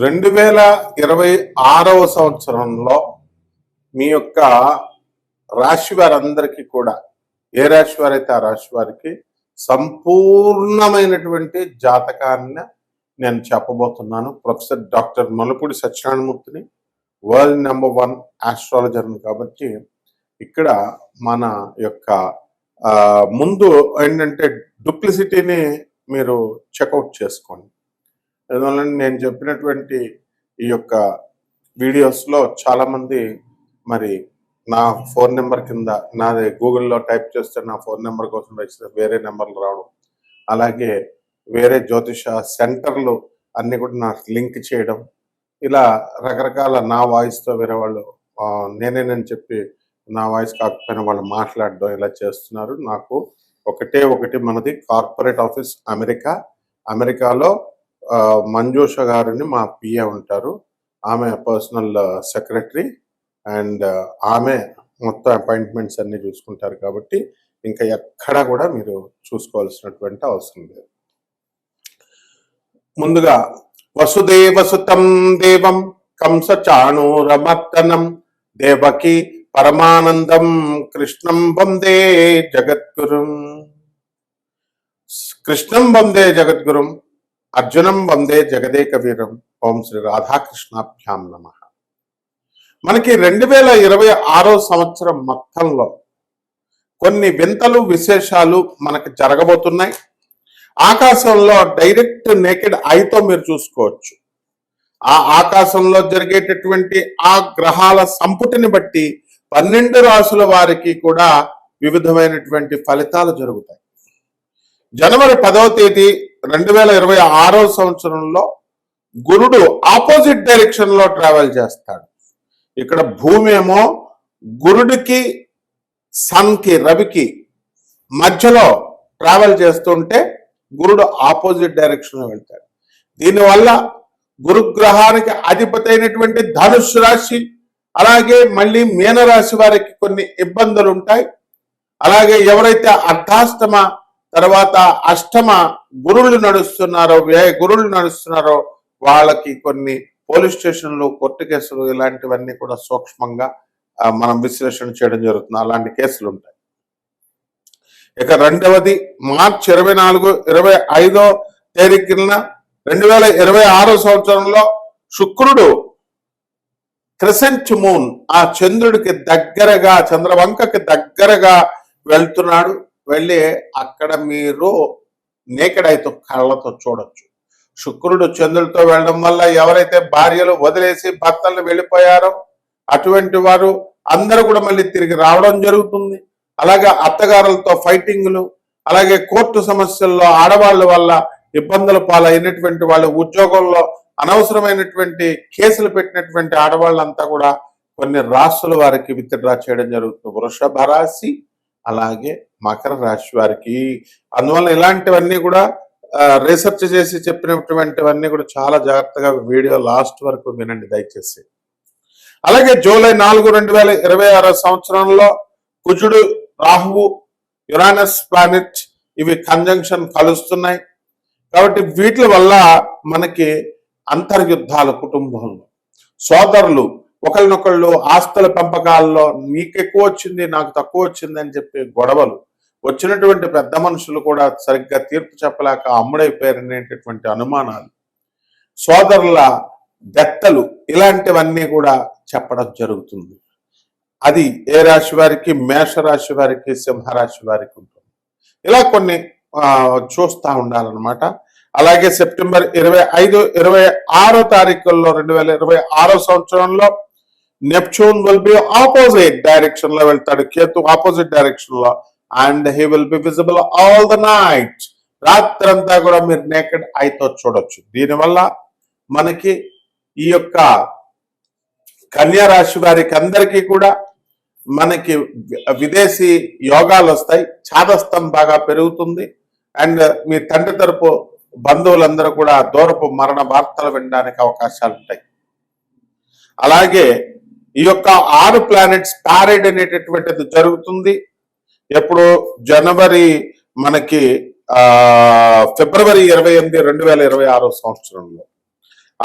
2026వ సంవత్సరంలో మీ యొక్క రాశి వారందరికీ కూడా ఏ రాశి వారైతే ఆ రాశి వారికి సంపూర్ణమైనటువంటి జాతకాన్ని నేను చెప్పబోతున్నాను. ప్రొఫెసర్ డాక్టర్ మలుపూడి సత్యనారాయణమూర్తిని, వరల్డ్ నెంబర్ 1 ఆస్ట్రాలజర్ని. కాబట్టి ఇక్కడ మన యొక్క ముందు ఏంటంటే డూప్లిసిటీని మీరు చెక్అవుట్ చేసుకోండి. అందువల్ల నేను చెప్పినటువంటి ఈ యొక్క వీడియోస్లో చాలామంది మరి నా ఫోన్ నెంబర్ కింద నాది గూగుల్లో టైప్ చేస్తే నా ఫోన్ నెంబర్ కోసం వేరే నెంబర్లు రావడం, అలాగే వేరే జ్యోతిష సెంటర్లు అన్నీ కూడా నాకు లింక్ చేయడం, ఇలా రకరకాల నా వాయిస్తో వేరే వాళ్ళు నేనేనని చెప్పి నా వాయిస్ కాకపోయినా వాళ్ళు మాట్లాడడం ఇలా చేస్తున్నారు. నాకు ఒకటి మనది కార్పొరేట్ ఆఫీస్ అమెరికాలో మంజుష గారిని మా పిఏ ఉంటారు. ఆమె పర్సనల్ సెక్రటరీ అండ్ ఆమె మొత్తం అపాయింట్మెంట్స్ అన్ని చూసుకుంటారు. కాబట్టి ఇంకా ఎక్కడా కూడా మీరు చూసుకోవాల్సినటువంటి అవసరం లేదు. ముందుగా వసుదేవసుతం దేవం కంస చాణూరమర్దనం దేవకి పరమానందం కృష్ణం వందే జగద్గురుం. కృష్ణం వందే జగద్గురుం, అర్జునం వందే జగదేక వీరం. ఓం శ్రీ రాధాకృష్ణాభ్యాం నమః. మనకి 2026వ సంవత్సరం మొత్తంలో కొన్ని వింతలు విశేషాలు మనకు జరగబోతున్నాయి. ఆకాశంలో డైరెక్ట్ నేకెడ్ ఐతో మీరు చూసుకోవచ్చు. ఆ ఆకాశంలో జరిగేటటువంటి ఆ గ్రహాల సంపుటిని బట్టి 12 రాశుల వారికి కూడా వివిధమైనటువంటి ఫలితాలు జరుగుతాయి. జనవరి 10వ తేదీ 2026వ సంవత్సరంలో గురుడు ఆపోజిట్ డైరెక్షన్ లో ట్రావెల్ చేస్తాడు. ఇక్కడ భూమి ఏమో గురుడికి సన్కి రవికి మధ్యలో ట్రావెల్ చేస్తుంటే గురుడు ఆపోజిట్ డైరెక్షన్ లో వెళ్తాడు. దీనివల్ల గురుగ్రహానికి అధిపతి అయినటువంటి ధనుస్సు రాశి, అలాగే మళ్ళీ మీనరాశి వారికి కొన్ని ఇబ్బందులు ఉంటాయి. అలాగే ఎవరైతే అర్ధాష్టమ తర్వాత అష్టమ గురువులు నడుస్తున్నారో వాళ్ళకి కొన్ని పోలీస్ స్టేషన్లు, కోర్టు కేసులు ఇలాంటివన్నీ కూడా సూక్ష్మంగా మనం విశ్లేషణ చేయడం జరుగుతుంది. అలాంటి కేసులు ఉంటాయి. ఇక రెండవది మార్చి 25వ తేదీన 2026వ సంవత్సరంలో శుక్రుడు క్రెసెంట్ మూన్ ఆ చంద్రుడికి దగ్గరగా, చంద్రవంకకి దగ్గరగా వెళ్తున్నాడు. వెళ్ళి అక్కడ మీరు నేకెడ్ ఐతో కళ్ళతో చూడొచ్చు. శుక్రుడు చంద్రుడితో వెళ్ళడం వల్ల ఎవరైతే భార్యలు వదిలేసి భర్తలు వెళ్ళిపోయారో అటువంటి వారు అందరూ కూడా మళ్ళీ తిరిగి రావడం జరుగుతుంది. అలాగే అత్తగారులతో ఫైటింగ్లు, అలాగే కోర్టు సమస్యల్లో ఆడవాళ్ళ వల్ల ఇబ్బందుల పాలైనటువంటి వాళ్ళు, ఉద్యోగంలో అనవసరమైనటువంటి కేసులు పెట్టినటువంటి ఆడవాళ్ళంతా కూడా కొన్ని రాశుల వారికి విత్డ్రా చేయడం జరుగుతుంది. వృషభ రాశి, అలాగే మకర రాశి వారికి. అందువల్ల ఇలాంటివన్నీ కూడా రీసెర్చ్ చేసి చెప్పినటువంటివన్నీ కూడా చాలా జాగ్రత్తగా వీడియో లాస్ట్ వరకు వినండి దయచేసి. అలాగే జూలై 4, 2026 సంవత్సరంలో కుజుడు, రాహువు, యురానస్ ప్లానెట్ ఇవి కంజంక్షన్ కలుస్తున్నాయి. కాబట్టి వీటి వల్ల మనకి అంతర్యుద్ధాలు, కుటుంబంలో సోదరులు ఒకరినొకళ్ళు ఆస్తుల పెంపకాల్లో నీకు ఎక్కువ వచ్చింది నాకు తక్కువ వచ్చింది అని చెప్పి గొడవలు, వచ్చినటువంటి పెద్ద మనుషులు కూడా సరిగ్గా తీర్పు చెప్పలేక అమ్ముడైపోయారనేటటువంటి అనుమానాలు, సోదరుల దత్తలు, ఇలాంటివన్నీ కూడా చెప్పడం జరుగుతుంది. అది ఏ రాశి వారికి? మేషరాశి వారికి, సింహరాశి వారికి ఉంటుంది. ఇలా కొన్ని చూస్తూ ఉండాలన్నమాట. అలాగే సెప్టెంబర్ 25, 26 తారీఖుల్లో 2026వ సంవత్సరంలో Neptune will be opposite direction లో వెళ్తాడు. కేతు ఆపోజిట్ డైరెక్షన్ లో, and he will be visible all the night. రాత్రంతా కూడా మీరు నేకెడ్ ఐతో చూడొచ్చు. దీనివల్ల మనకి ఈ యొక్క కన్యా రాశి వారికి అందరికీ కూడా మనకి విదేశీ యోగాలు వస్తాయి. చాదస్తం బాగా పెరుగుతుంది. అండ్ మీ తండ్రి తరపు బంధువులందరూ కూడా దూరపు మరణ వార్తలు వినడానికి అవకాశాలు ఉంటాయి. అలాగే ఈ యొక్క 6 ప్లానెట్స్ ప్యారేడ్ అనేటటువంటిది జరుగుతుంది. ఎప్పుడు? జనవరి మనకి ఫిబ్రవరి 28, 2026 సంవత్సరంలో.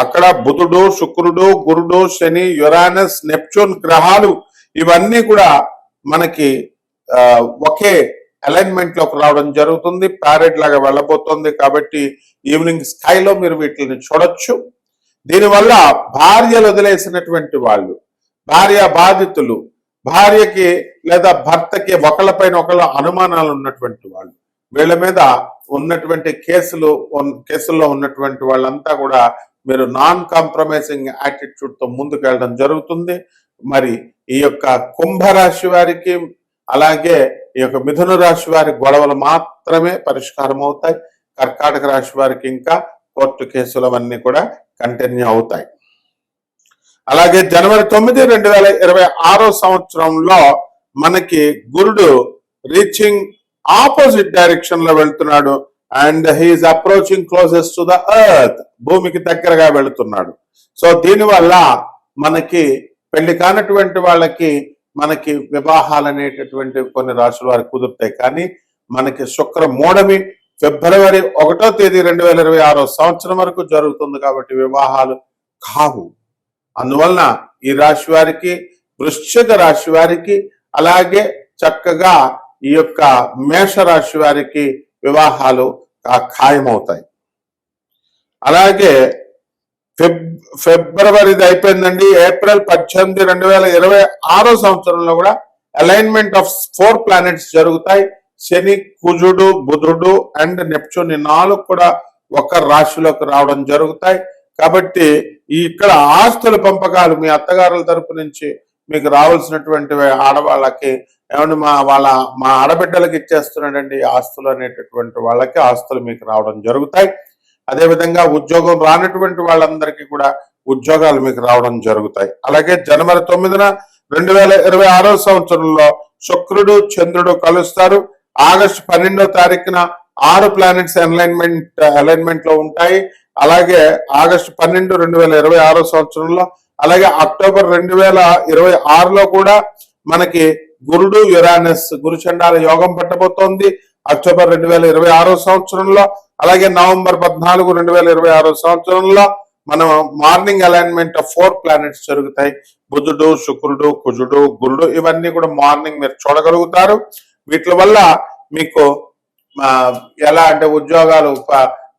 అక్కడ బుధుడు, శుక్రుడు, గురుడు, శని, యురానస్, నెప్ట్యూన్ గ్రహాలు ఇవన్నీ కూడా మనకి ఒకే అలైన్మెంట్ లోకి రావడం జరుగుతుంది. ప్యారెట్ లాగా వెళ్ళబోతోంది. కాబట్టి ఈవినింగ్ స్కైలో మీరు వీటిని చూడొచ్చు. దీనివల్ల భార్యలు వదిలేసినటువంటి వాళ్ళు, భార్య బాధితులు, భార్యకి లేదా భర్తకి ఒకళ్ళపైన ఒకళ్ళ అనుమానాలు ఉన్నటువంటి వాళ్ళు, వీళ్ళ మీద ఉన్నటువంటి కేసుల్లో ఉన్నటువంటి వాళ్ళంతా కూడా మీరు నాన్ కాంప్రమైజింగ్ యాటిట్యూడ్ తో ముందుకు వెళ్ళడం జరుగుతుంది. మరి ఈ యొక్క కుంభరాశి వారికి అలాగే ఈ యొక్క మిథున రాశి వారి గొడవలు మాత్రమే పరిష్కారం అవుతాయి. కర్కాటక రాశి వారికి ఇంకా కోర్టు కేసులు అవన్నీ కూడా కంటిన్యూ అవుతాయి. అలాగే జనవరి 9, 2026 సంవత్సరంలో మనకి గురుడు రీచింగ్ ఆపోజిట్ డైరెక్షన్ లో వెళ్తున్నాడు. And he's approaching closest to the earth, భూమికి దగ్గరగా వెళుతున్నాడు. సో దీనివల్ల మనకి పెళ్లి కానటువంటి వాళ్ళకి మనకి వివాహాలు అనేటటువంటి కొన్ని రాశుల వారికి కుదురుతాయి. కానీ మనకి శుక్ర మూఢమి ఫిబ్రవరి 1వ తేదీ 2026 సంవత్సరం వరకు జరుగుతుంది. కాబట్టి వివాహాలు కావు. అందువలన ఈ రాశి వారికి, వృశ్చిక రాశి వారికి, అలాగే చక్కగా ఈ యొక్క మేషరాశి వారికి వివాహాలు ఖాయమవుతాయి. అలాగే ఫిబ్రవరిది అయిపోయిందండి. ఏప్రిల్ 18, 2026 సంవత్సరంలో కూడా అలైన్మెంట్ ఆఫ్ 4 ప్లానెట్స్ జరుగుతాయి. శని, కుజుడు, బుధుడు అండ్ నెప్ట్యూన్ ఈ 4 కూడా ఒక రాశిలోకి రావడం జరుగుతాయి. కాబట్టి ఇక్కడ ఆస్తుల పంపకాలు మీ అత్తగారుల తరపు నుంచి మీకు రావాల్సినటువంటి ఆడవాళ్ళకి ఏమంటే మా ఆడబిడ్డలకు ఇచ్చేస్తున్నాడండి ఆస్తులు అనేటటువంటి వాళ్ళకి ఆస్తులు మీకు రావడం జరుగుతాయి. అదేవిధంగా ఉద్యోగం రానటువంటి వాళ్ళందరికీ కూడా ఉద్యోగాలు మీకు రావడం జరుగుతాయి. అలాగే జనవరి 9, 2026 సంవత్సరంలో శుక్రుడు, చంద్రుడు కలుస్తారు. ఆగస్టు 12వ తారీఖున 6 ప్లానెట్స్ అలైన్మెంట్ లో ఉంటాయి. అలాగే ఆగస్టు 12, 2026 సంవత్సరంలో, అలాగే అక్టోబర్ 2026లో కూడా మనకి గురుడు, యురానస్ గురుచండాల యోగం పట్టబోతోంది అక్టోబర్ 2026 సంవత్సరంలో. అలాగే నవంబర్ 14, 2026 సంవత్సరంలో మనం మార్నింగ్ అలైన్మెంట్ ఆఫ్ 4 ప్లానెట్స్ జరుగుతాయి. బుధుడు, శుక్రుడు, కుజుడు, గురుడు ఇవన్నీ కూడా మార్నింగ్ మీరు చూడగలుగుతారు. వీటి వల్ల మీకు ఎలా అంటే ఉద్యోగాలు,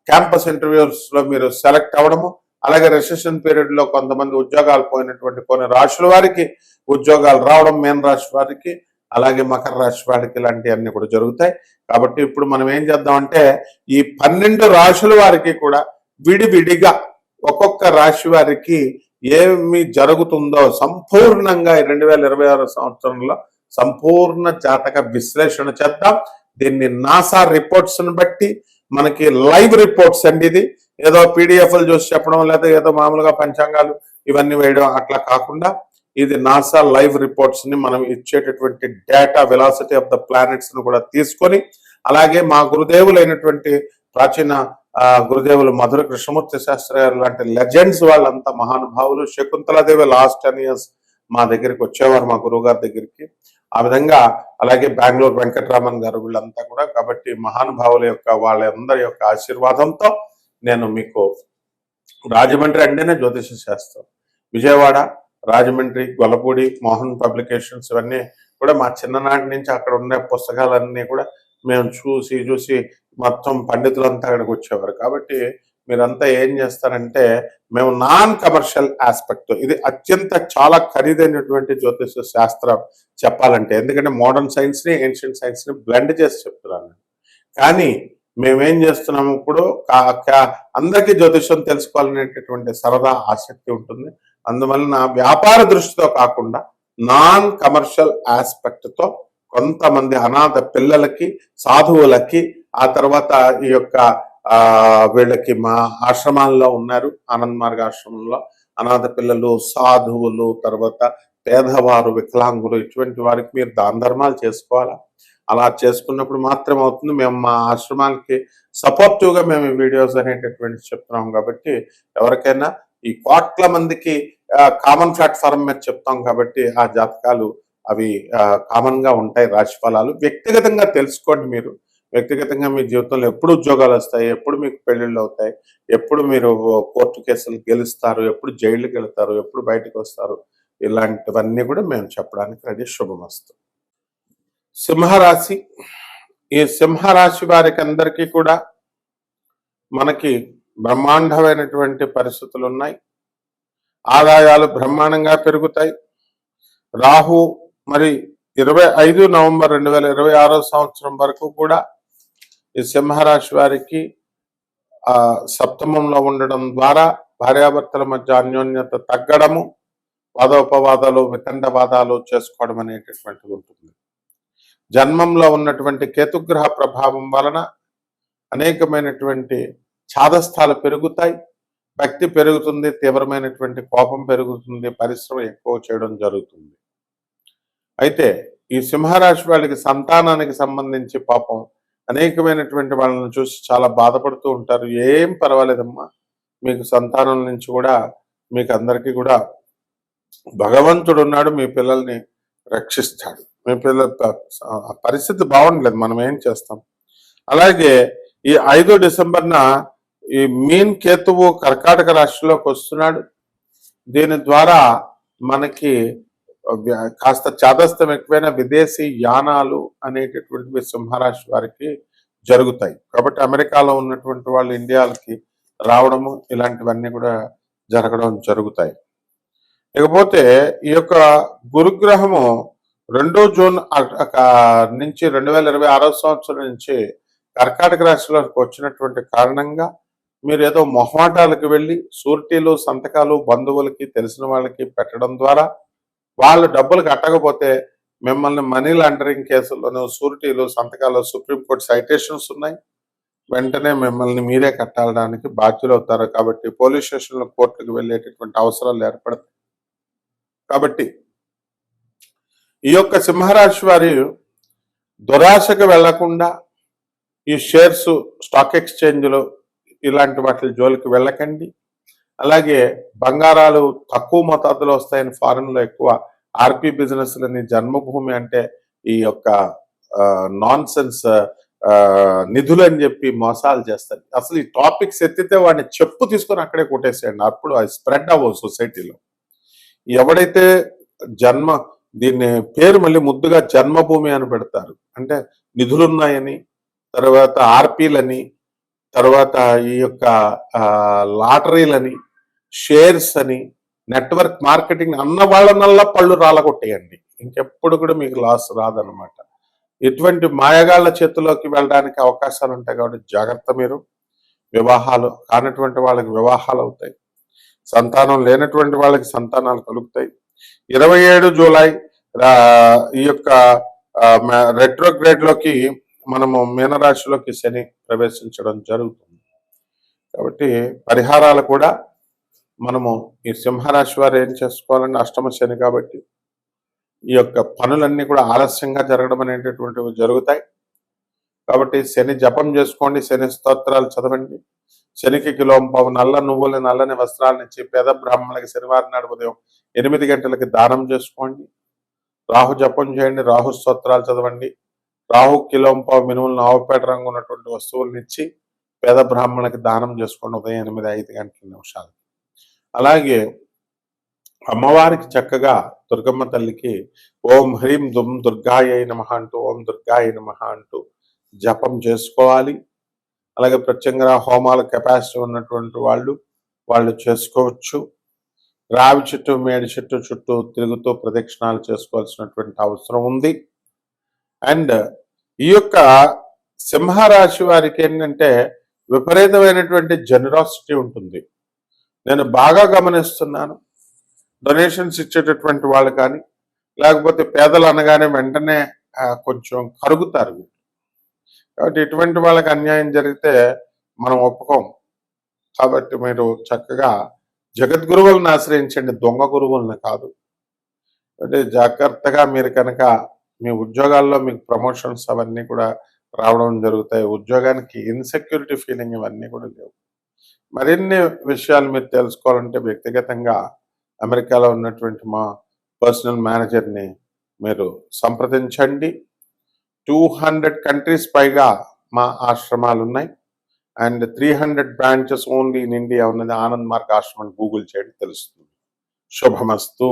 క్యాంపస్ ఇంటర్వ్యూస్ లో మీరు సెలెక్ట్ అవ్వడము, అలాగే రిసెషన్ పీరియడ్ లో కొంతమంది ఉద్యోగాలు పోయినటువంటి కొన్ని రాశుల వారికి ఉద్యోగాలు రావడం, మీన రాశి వారికి, అలాగే మకర రాశి వారికి ఇలాంటివన్నీ కూడా జరుగుతాయి. కాబట్టి ఇప్పుడు మనం ఏం చేద్దామంటే ఈ 12 రాశుల వారికి కూడా విడివిడిగా ఒక్కొక్క రాశి వారికి ఏమి జరుగుతుందో సంపూర్ణంగా 2026 సంవత్సరంలో సంపూర్ణ జాతక విశ్లేషణ చేద్దాం. దీన్ని నాసా రిపోర్ట్స్ ని బట్టి మనకి లైవ్ రిపోర్ట్స్ అండి. ఇది ఏదో పీడిఎఫ్లు చూసి చెప్పడం లేదా ఏదో మామూలుగా పంచాంగాలు ఇవన్నీ వేయడం అట్లా కాకుండా ఇది నాసా లైవ్ రిపోర్ట్స్ ని మనం ఇచ్చేటటువంటి data velocity of the planets ను కూడా తీసుకొని, అలాగే మా గురుదేవులైనటువంటి ప్రాచీన గురుదేవులు మధుర కృష్ణమూర్తి శాస్త్రి గారు లాంటి లెజెండ్స్ వాళ్ళంతా మహానుభావులు. శకుంతలాదేవి లాస్ట్ 10 years మా దగ్గరికి వచ్చేవారు, మా గురువు గారి దగ్గరికి. ఆ విధంగా అలాగే బెంగళూరు వెంకటరామన్ గారు వీళ్ళంతా కూడా. కాబట్టి మహానుభావుల యొక్క వాళ్ళందరి యొక్క ఆశీర్వాదంతో నేను మీకు రాజమండ్రి అంటేనే జ్యోతిష శాస్త్రం, విజయవాడ, రాజమండ్రి, గొల్లపూడి, మోహన్ పబ్లికేషన్స్ ఇవన్నీ కూడా మా చిన్ననాటి నుంచి అక్కడ ఉండే పుస్తకాలన్నీ కూడా మేము చూసి మొత్తం పండితులంతా అక్కడికి వచ్చేవారు. కాబట్టి మీరంతా ఏం చేస్తారంటే మేము నాన్ కమర్షియల్ ఆస్పెక్ట్, ఇది అత్యంత చాలా ఖరీదైనటువంటి జ్యోతిష శాస్త్రం చెప్పాలంటే, ఎందుకంటే మోడర్న్ సైన్స్ ని ఏన్షియంట్ సైన్స్ ని బ్లెండ్ చేసి చెప్తున్నాను. కానీ మేమేం చేస్తున్నాము ఇప్పుడు అందరికీ జ్యోతిషం తెలుసుకోవాలనేటటువంటి సరదా ఆసక్తి ఉంటుంది. అందువలన వ్యాపార దృష్టితో కాకుండా నాన్ కమర్షియల్ ఆస్పెక్ట్ తో కొంతమంది అనాథ పిల్లలకి, సాధువులకి, ఆ తర్వాత ఈ యొక్క వీళ్ళకి మా ఆశ్రమాల్లో ఉన్నారు, ఆనంద్ మార్గ ఆశ్రమంలో అనాథ పిల్లలు, సాధువులు, తర్వాత పేదవారు, వికలాంగులు ఇటువంటి వారికి మీరు దాన ధర్మాలు చేసుకోవాలా. అలా చేసుకున్నప్పుడు మాత్రం అవుతుంది. మేము మా ఆశ్రమాలకి సపోర్టివ్ గా మేము ఈ వీడియోస్ అనేటటువంటి చెప్తున్నాం. కాబట్టి ఎవరికైనా ఈ కోట్ల మందికి కామన్ ప్లాట్ఫామ్ మీద చెప్తాం. కాబట్టి ఆ జాతకాలు అవి కామన్ గా ఉంటాయి. రాశి ఫలాలు వ్యక్తిగతంగా తెలుసుకోండి. మీరు వ్యక్తిగతంగా మీ జీవితంలో ఎప్పుడు ఉద్యోగాలు వస్తాయి, ఎప్పుడు మీకు పెళ్ళిళ్ళు అవుతాయి, ఎప్పుడు మీరు కోర్టు కేసులు గెలుస్తారు, ఎప్పుడు జైలుకి వెళ్తారు, ఎప్పుడు బయటకు వస్తారు, ఇలాంటివన్నీ కూడా మేము చెప్పడానికి రెడీ. శుభమస్తు. సింహరాశి. ఈ సింహరాశి వారికి అందరికీ కూడా మనకి బ్రహ్మాండమైనటువంటి పరిస్థితులు ఉన్నాయి. ఆదాయాలు బ్రహ్మాండంగా పెరుగుతాయి. రాహు మరి 25 నవంబర్ 2026 సంవత్సరం వరకు కూడా ఈ సింహరాశి వారికి సప్తమంలో ఉండడం ద్వారా భార్యాభర్తల మధ్య అన్యోన్యత తగ్గడము, వాదోపవాదాలు, వితండవాదాలు చేసుకోవడం అనేటటువంటిది ఉంటుంది. జన్మంలో ఉన్నటువంటి కేతుగ్రహ ప్రభావం వలన అనేకమైనటువంటి ఛాదస్థాలు పెరుగుతాయి, భక్తి పెరుగుతుంది, తీవ్రమైనటువంటి కోపం పెరుగుతుంది, పరిశ్రమ ఎక్కువ చేయడం జరుగుతుంది. అయితే ఈ సింహరాశి వాళ్ళకి సంతానానికి సంబంధించి పాపం అనేకమైనటువంటి వాళ్ళని చూసి చాలా బాధపడుతూ ఉంటారు. ఏం పర్వాలేదమ్మా, మీకు సంతానం నుంచి కూడా మీకు అందరికీ కూడా భగవంతుడు ఉన్నాడు, మీ పిల్లల్ని రక్షిస్తాడు. మీ పిల్లల పరిస్థితి బాగుండలేదు, మనం ఏం చేస్తాం. అలాగే ఈ 5 డిసెంబర్న ఈ మీన్ కేతువు కర్కాటక రాశిలోకి వస్తున్నాడు. దీని ద్వారా మనకి కాస్త చాదస్తం ఎక్కువైన విదేశీ యానాలు అనేటటువంటివి సింహరాశి వారికి జరుగుతాయి. కాబట్టి అమెరికాలో ఉన్నటువంటి వాళ్ళు ఇండియాకి రావడము, ఇలాంటివన్నీ కూడా జరగడం జరుగుతాయి. ఇకపోతే ఈ యొక్క గురుగ్రహము 2 జూన్ నుంచి 2026 సంవత్సరం నుంచి కర్కాటక రాశిలోకి వచ్చినటువంటి కారణంగా మీరు ఏదో మొహమాటాలకు వెళ్ళి సూరిటీలు, సంతకాలు బంధువులకి, తెలిసిన వాళ్ళకి పెట్టడం ద్వారా వాళ్ళు డబ్బులు కట్టకపోతే మిమ్మల్ని మనీ లాండరింగ్ కేసుల్లోనూ, సూరిటీలు, సంతకాలు, సుప్రీంకోర్టు సైటేషన్స్ ఉన్నాయి, వెంటనే మిమ్మల్ని మీరే కట్టాలడానికి బాధ్యులు అవుతారు. కాబట్టి పోలీస్ స్టేషన్లో, కోర్టుకు వెళ్ళేటటువంటి అవసరాలు ఏర్పడతాయి. కాబట్టి ఈ యొక్క సింహరాశి వారి దురాశకు వెళ్లకుండా ఈ షేర్స్, స్టాక్ ఎక్స్చేంజ్లు ఇలాంటి వాటి జోలికి వెళ్ళకండి. అలాగే బంగారాలు తక్కువ మోతాదులో వస్తాయని ఫారెన్లో ఎక్కువ ఆర్పి బిజినెస్లని, జన్మభూమి అంటే ఈ యొక్క నాన్ సెన్స్ నిధులు అని చెప్పి మోసాలు చేస్తారు. అసలు ఈ టాపిక్స్ ఎత్తితే వాడిని చెప్పు తీసుకొని అక్కడే కొట్టేసేయండి, అప్పుడు అది స్ప్రెడ్ అవ్వదు సొసైటీలో. ఎవడైతే దీన్ని పేరు మళ్ళీ ముద్దుగా జన్మభూమి అని పెడతారు, అంటే నిధులున్నాయని, తర్వాత ఆర్పీలని, తర్వాత ఈ యొక్క లాటరీలని, షేర్స్ అని, నెట్వర్క్ మార్కెటింగ్ అన్న వాళ్ళనల్లా పళ్ళు రాలగొట్టేయండి. ఇంకెప్పుడు కూడా మీకు లాస్ రాదనమాట. ఎటువంటి మాయగాళ్ల చేతిలోకి వెళ్ళడానికి అవకాశాలు ఉంటాయి. కాబట్టి జాగ్రత్త. మీరు వివాహాలు కానటువంటి వాళ్ళకి వివాహాలు అవుతాయి, సంతానం లేనటువంటి వాళ్ళకి సంతానాలు కలుగుతాయి. 27 జూలై ఈ యొక్క రెట్రోగ్రేడ్ లోకి మనము మీనరాశిలోకి శని ప్రవేశించడం జరుగుతుంది. కాబట్టి పరిహారాలు కూడా మనము ఈ సింహరాశి వారు ఏం చేసుకోవాలంటే, అష్టమ శని కాబట్టి ఈ యొక్క పనులన్నీ కూడా ఆలస్యంగా జరగడం అనేటటువంటివి జరుగుతాయి. కాబట్టి శని జపం చేసుకోండి, శని స్తోత్రాలు చదవండి, శనికి కిలోంపావు నల్ల నువ్వులు, నల్లని వస్త్రాలనిచ్చి పేద బ్రాహ్మణులకి శనివారం నాడు ఉదయం 8 గంటలకి దానం చేసుకోండి. రాహు జపం చేయండి, రాహు స్తోత్రాలు చదవండి, రాహు కిలోంపావు మినుములను, ఆవుపేట రంగు ఉన్నటువంటి వస్తువులను ఇచ్చి పేద బ్రాహ్మణులకి దానం చేసుకోండి ఉదయం 8-5 గంటల నిమిషాలు. అలాగే అమ్మవారికి చక్కగా దుర్గమ్మ తల్లికి ఓం హ్రీం దుమ్ దుర్గాయ నమః అంటూ, ఓం దుర్గాయ నమః అంటూ జపం చేసుకోవాలి. అలాగే ప్రత్యంగా హోమాల కెపాసిటీ ఉన్నటువంటి వాళ్ళు చేసుకోవచ్చు. రావి చెట్టు, మేడి చెట్టు చుట్టూ తిరుగుతూ ప్రదక్షిణాలు చేసుకోవాల్సినటువంటి అవసరం ఉంది. అండ్ ఈ యొక్క సింహరాశి వారికి ఏంటంటే విపరీతమైనటువంటి జనరాసిటీ ఉంటుంది. నేను బాగా గమనిస్తున్నాను. డొనేషన్స్ ఇచ్చేటటువంటి వాళ్ళు కానీ, లేకపోతే పేదలు అనగానే వెంటనే కొంచెం కరుగుతారు. కాబట్టి ఇటువంటి వాళ్ళకి అన్యాయం జరిగితే మనం ఒప్పుకోం. కాబట్టి మీరు చక్కగా జగద్గురువులను ఆశ్రయించండి, దొంగ గురువులను కాదు. అంటే జాగ్రత్తగా మీరు కనుక మీ ఉద్యోగాల్లో మీకు ప్రమోషన్స్ అవన్నీ కూడా రావడం జరుగుతాయి. ఉద్యోగానికి ఇన్సెక్యూరిటీ ఫీలింగ్ ఇవన్నీ కూడా లేవు. మరిన్ని విషయాలు మీరు తెలుసుకోవాలంటే వ్యక్తిగతంగా అమెరికాలో ఉన్నటువంటి మా పర్సనల్ మేనేజర్ని మీరు సంప్రదించండి. 200 కంట్రీస్ పైగా మా ఆశ్రమాలు ఉన్నాయి. And 300 branches only in India ఉన్నది. ఆనంద్ మార్గ్ ఆశ్రమం గూగుల్ చేయండి తెలుస్తుంది. శుభమస్తు.